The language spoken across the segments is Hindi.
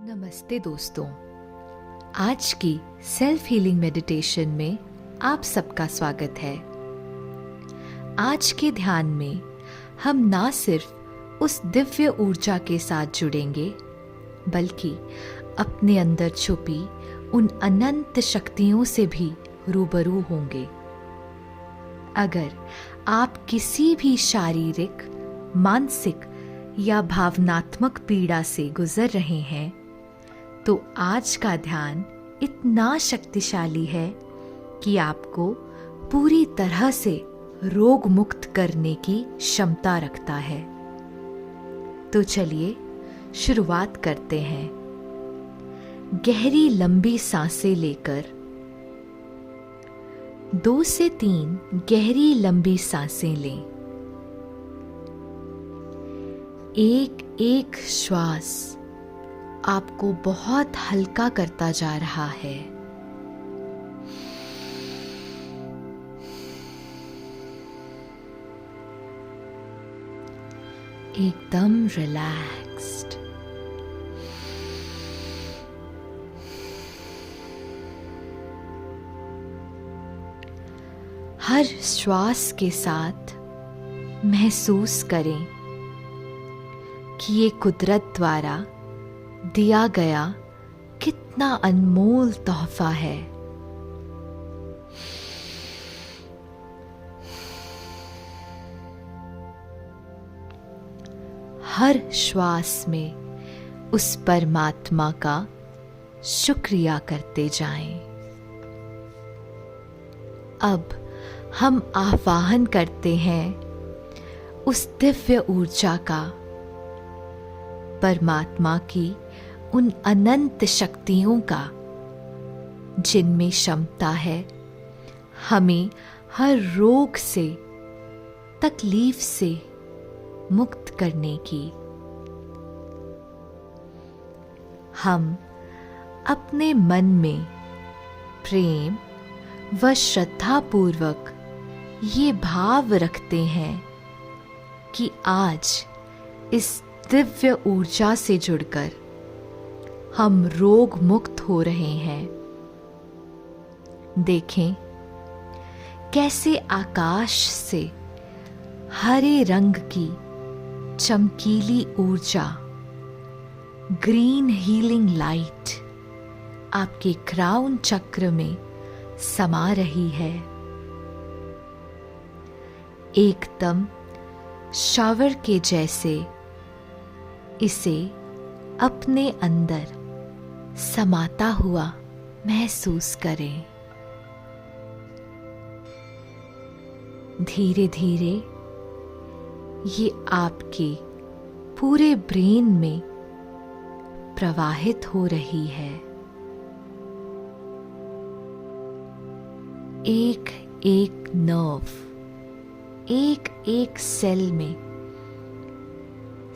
नमस्ते दोस्तों, आज की सेल्फ हीलिंग मेडिटेशन में आप सबका स्वागत है। आज के ध्यान में हम ना सिर्फ उस दिव्य ऊर्जा के साथ जुड़ेंगे, बल्कि अपने अंदर छुपी उन अनंत शक्तियों से भी रूबरू होंगे। अगर आप किसी भी शारीरिक, मानसिक या भावनात्मक पीड़ा से गुजर रहे हैं, तो आज का ध्यान इतना शक्तिशाली है कि आपको पूरी तरह से रोग मुक्त करने की क्षमता रखता है। तो चलिए शुरुआत करते हैं। गहरी लंबी सांसें लेकर 2 से 3 गहरी लंबी सांसें लें। एक एक श्वास आपको बहुत हल्का करता जा रहा है। एकदम रिलैक्स्ड। हर श्वास के साथ महसूस करें कि ये कुदरत द्वारा दिया गया कितना अनमोल तोहफा है। हर श्वास में उस परमात्मा का शुक्रिया करते जाएं। अब हम आह्वान करते हैं उस दिव्य ऊर्जा का, परमात्मा की उन अनंत शक्तियों का, जिनमें क्षमता है हमें हर रोग से, तकलीफ से मुक्त करने की। हम अपने मन में प्रेम व श्रद्धा पूर्वक ये भाव रखते हैं कि आज इस दिव्य ऊर्जा से जुड़कर हम रोग मुक्त हो रहे हैं। देखें कैसे आकाश से हरे रंग की चमकीली ऊर्जा, ग्रीन हीलिंग लाइट आपके क्राउन चक्र में समा रही है। एकदम शावर के जैसे इसे अपने अंदर समाता हुआ महसूस करें। धीरे धीरे ये आपके पूरे ब्रेन में प्रवाहित हो रही है। एक एक नर्व, एक एक सेल में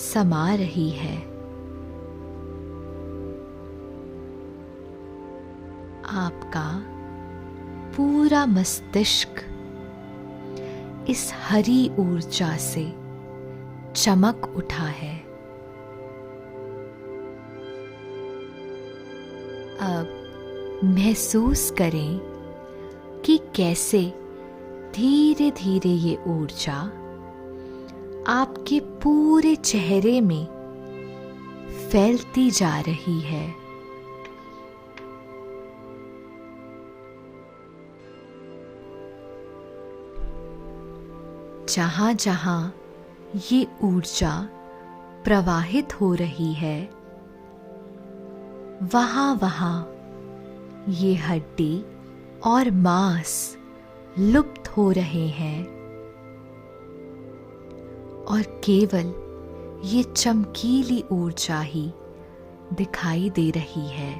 समा रही है। आपका पूरा मस्तिष्क इस हरी ऊर्जा से चमक उठा है। अब महसूस करें कि कैसे धीरे धीरे ये ऊर्जा आपके पूरे चेहरे में फैलती जा रही है। जहां जहां ये ऊर्जा प्रवाहित हो रही है, वहां वहां ये हड्डी और मांस लुप्त हो रहे हैं और केवल ये चमकीली ऊर्जा ही दिखाई दे रही है।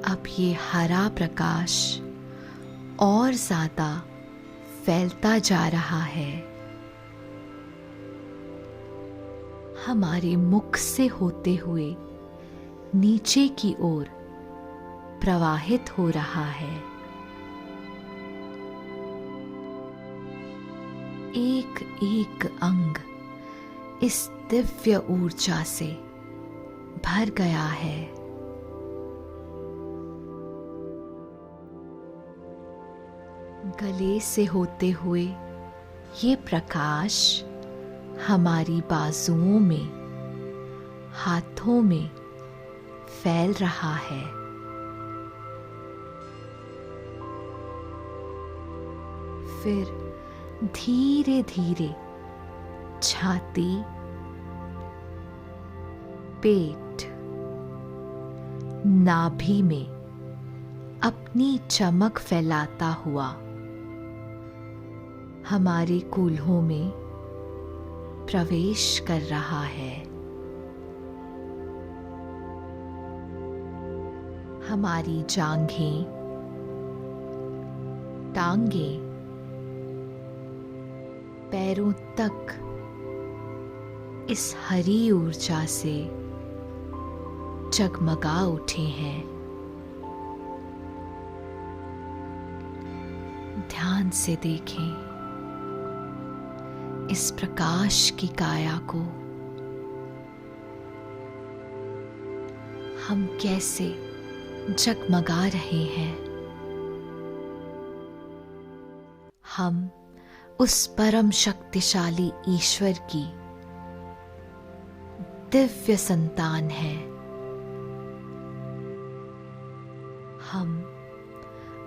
अब ये हरा प्रकाश और ज्यादा फैलता जा रहा है। हमारे मुख से होते हुए नीचे की ओर प्रवाहित हो रहा है। एक एक अंग इस दिव्य ऊर्जा से भर गया है। गले से होते हुए ये प्रकाश हमारी बाजुओं में, हाथों में फैल रहा है। फिर धीरे धीरे छाती, पेट, नाभि में अपनी चमक फैलाता हुआ हमारे कूल्हों में प्रवेश कर रहा है। हमारी जांघें, टांगें, पैरों तक इस हरी ऊर्जा से जगमगा उठे हैं। ध्यान से देखें इस प्रकाश की काया को। हम कैसे जगमगा रहे हैं। हम उस परम शक्तिशाली ईश्वर की दिव्य संतान है। हम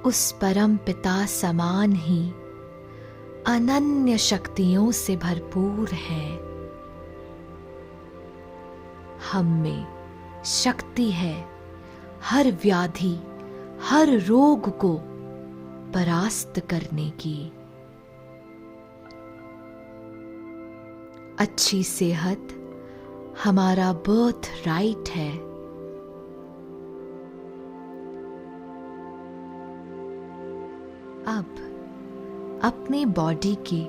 उस परम पिता समान ही अनन्य शक्तियों से भरपूर हैं। हम में शक्ति है हर व्याधि, हर रोग को परास्त करने की। अच्छी सेहत हमारा बर्थ राइट है। अब अपने बॉडी के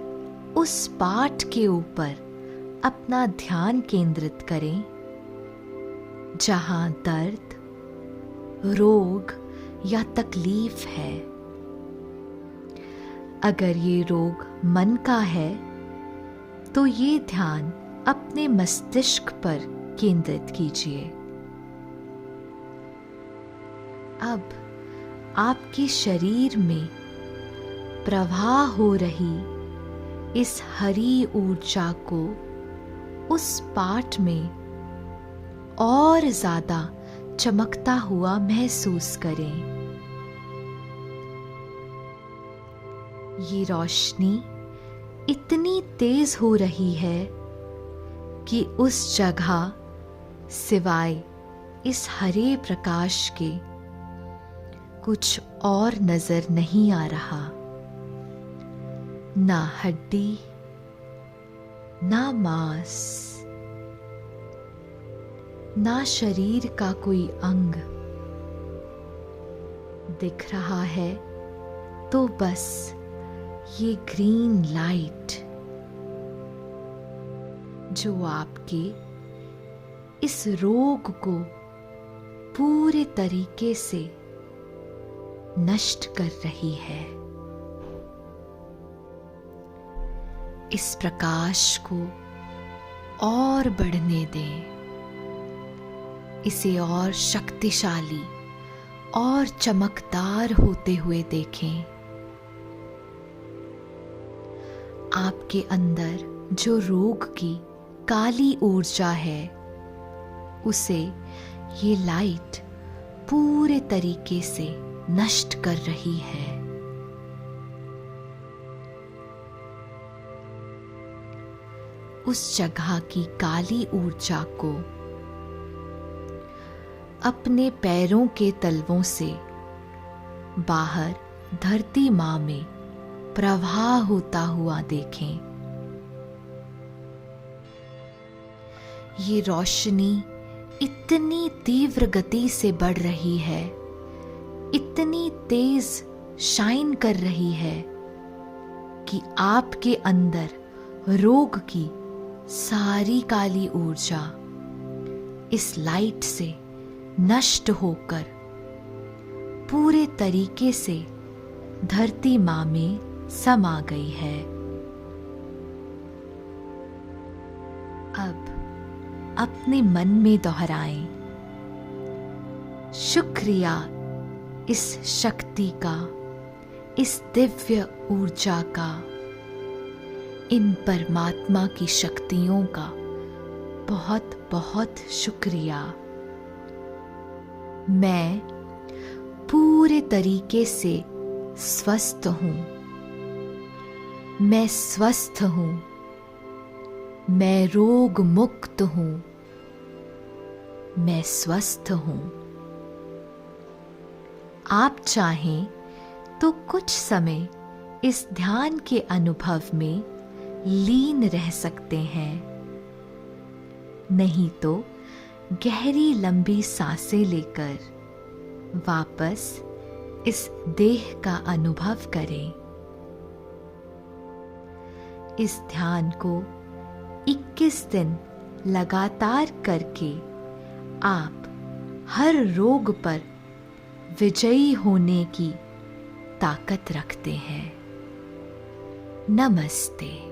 उस पार्ट के ऊपर अपना ध्यान केंद्रित करें जहां दर्द, रोग या तकलीफ है। अगर ये रोग मन का है तो ये ध्यान अपने मस्तिष्क पर केंद्रित कीजिए। अब आपके शरीर में प्रवाह हो रही इस हरी ऊर्जा को उस पार्ट में और ज्यादा चमकता हुआ महसूस करें। ये रोशनी इतनी तेज हो रही है कि उस जगह सिवाय इस हरे प्रकाश के कुछ और नजर नहीं आ रहा। ना हड्डी, ना मांस, ना शरीर का कोई अंग दिख रहा है, तो बस ये ग्रीन लाइट जो आपके इस रोग को पूरे तरीके से नष्ट कर रही है। इस प्रकाश को और बढ़ने दें, इसे और शक्तिशाली और चमकदार होते हुए देखें। आपके अंदर जो रोग की काली ऊर्जा है, उसे ये लाइट पूरे तरीके से नष्ट कर रही है। उस जगह की काली ऊर्जा को अपने पैरों के तलवों से बाहर धरती मां में प्रवाह होता हुआ देखें। ये रोशनी इतनी तीव्र गति से बढ़ रही है, इतनी तेज शाइन कर रही है कि आपके अंदर रोग की सारी काली ऊर्जा इस लाइट से नष्ट होकर पूरे तरीके से धरती मां में समा गई है। अब अपने मन में दोहराएं। शुक्रिया इस शक्ति का, इस दिव्य ऊर्जा का, इन परमात्मा की शक्तियों का बहुत बहुत शुक्रिया। मैं पूरे तरीके से स्वस्थ हूँ। मैं स्वस्थ हूँ। मैं रोग मुक्त हूँ। मैं स्वस्थ हूँ। आप चाहें तो कुछ समय इस ध्यान के अनुभव में लीन रह सकते हैं। नहीं तो गहरी लंबी सांसें लेकर वापस इस देह का अनुभव करें। इस ध्यान को 21 दिन लगातार करके आप हर रोग पर विजयी होने की ताकत रखते हैं। नमस्ते।